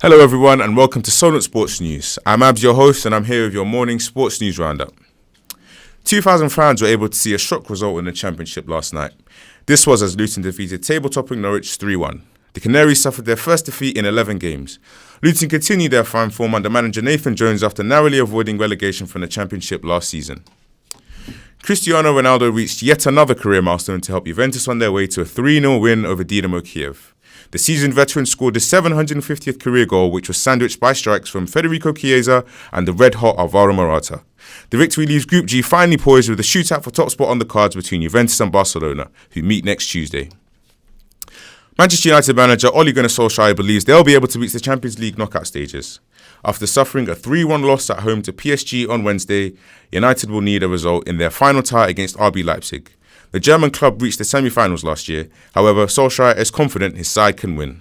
Hello everyone and welcome to Solent Sports News. I'm Abs, your host, and I'm here with your morning sports news roundup. 2,000 fans were able to see a shock result in the Championship last night. This was as Luton defeated table-topping Norwich 3-1. The Canaries suffered their first defeat in 11 games. Luton continued their fine form under manager Nathan Jones after narrowly avoiding relegation from the Championship last season. Cristiano Ronaldo reached yet another career milestone to help Juventus on their way to a 3-0 win over Dinamo Kiev. The seasoned veteran scored his 750th career goal, which was sandwiched by strikes from Federico Chiesa and the red-hot Alvaro Morata. The victory leaves Group G finally poised with a shootout for top spot on the cards between Juventus and Barcelona, who meet next Tuesday. Manchester United manager Ole Gunnar Solskjaer believes they'll be able to reach the Champions League knockout stages. After suffering a 3-1 loss at home to PSG on Wednesday, United will need a result in their final tie against RB Leipzig. The German club reached the semi-finals last year. However, Solskjaer is confident his side can win.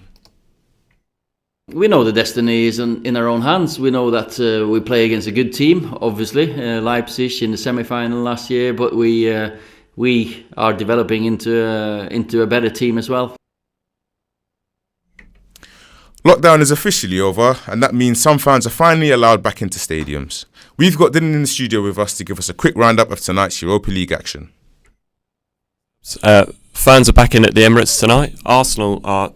We know the destiny is in our own hands. We know that we play against a good team, obviously, Leipzig in the semi-final last year, but we are developing into a better team as well. Lockdown is officially over, and that means some fans are finally allowed back into stadiums. We've got Dylan in the studio with us to give us a quick roundup of tonight's Europa League action. Fans are back in at the Emirates tonight. Arsenal are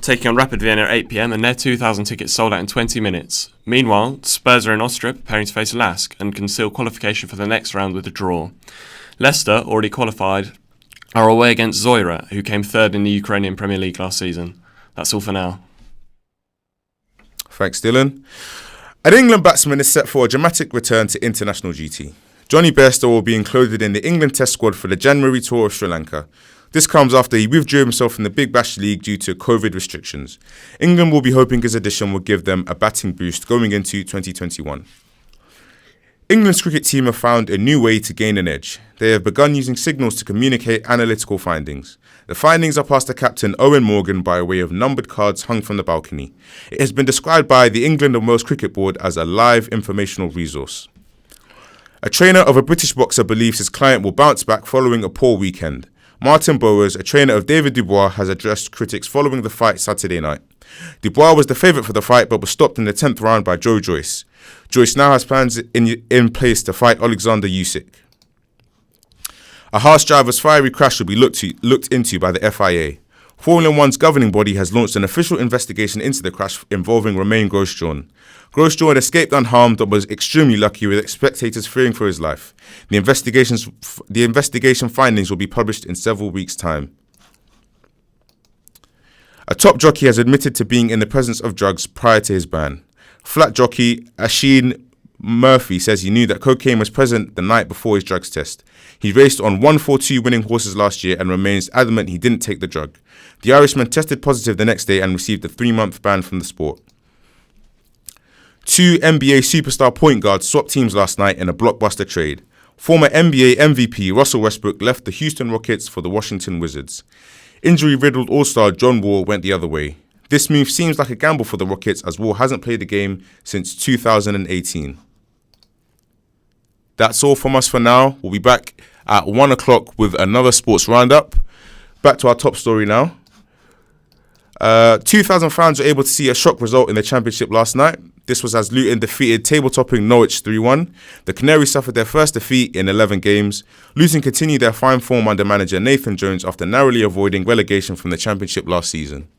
taking on Rapid Vienna at 8 p.m. and their 2,000 tickets sold out in 20 minutes. Meanwhile, Spurs are in Austria preparing to face Lask and can seal qualification for the next round with a draw. Leicester, already qualified, are away against Zoira, who came third in the Ukrainian Premier League last season. That's all for now. Thanks, Dylan. An England batsman is set for a dramatic return to international duty. Johnny Bairstow will be included in the England Test squad for the January tour of Sri Lanka. This comes after he withdrew himself from the Big Bash League due to COVID restrictions. England will be hoping his addition will give them a batting boost going into 2021. England's cricket team have found a new way to gain an edge. They have begun using signals to communicate analytical findings. The findings are passed to captain Owen Morgan by way of numbered cards hung from the balcony. It has been described by the England and Wales Cricket Board as a live informational resource. A trainer of a British boxer believes his client will bounce back following a poor weekend. Martin Bowers, a trainer of David Dubois, has addressed critics following the fight Saturday night. Dubois was the favourite for the fight but was stopped in the 10th round by Joe Joyce. Joyce now has plans in place to fight Alexander Usyk. A harsh driver's fiery crash will be looked into by the FIA. Formula One's governing body has launched an official investigation into the crash involving Romain Grosjean. Grosjean escaped unharmed but was extremely lucky, with spectators fearing for his life. The investigation findings will be published in several weeks' time. A top jockey has admitted to being in the presence of drugs prior to his ban. Flat jockey Asheen Murphy says he knew that cocaine was present the night before his drugs test. He raced on 142 winning horses last year and remains adamant he didn't take the drug. The Irishman tested positive the next day and received a 3-month ban from the sport. 2 NBA superstar point guards swapped teams last night in a blockbuster trade. Former NBA MVP Russell Westbrook left the Houston Rockets for the Washington Wizards. Injury-riddled All-Star John Wall went the other way. This move seems like a gamble for the Rockets as Wall hasn't played the game since 2018. That's all from us for now. We'll be back at 1 o'clock with another sports roundup. Back to our top story now. 2,000 fans were able to see a shock result in the Championship last night. This was as Luton defeated table-topping Norwich 3-1. The Canaries suffered their first defeat in 11 games. Luton continued their fine form under manager Nathan Jones after narrowly avoiding relegation from the Championship last season.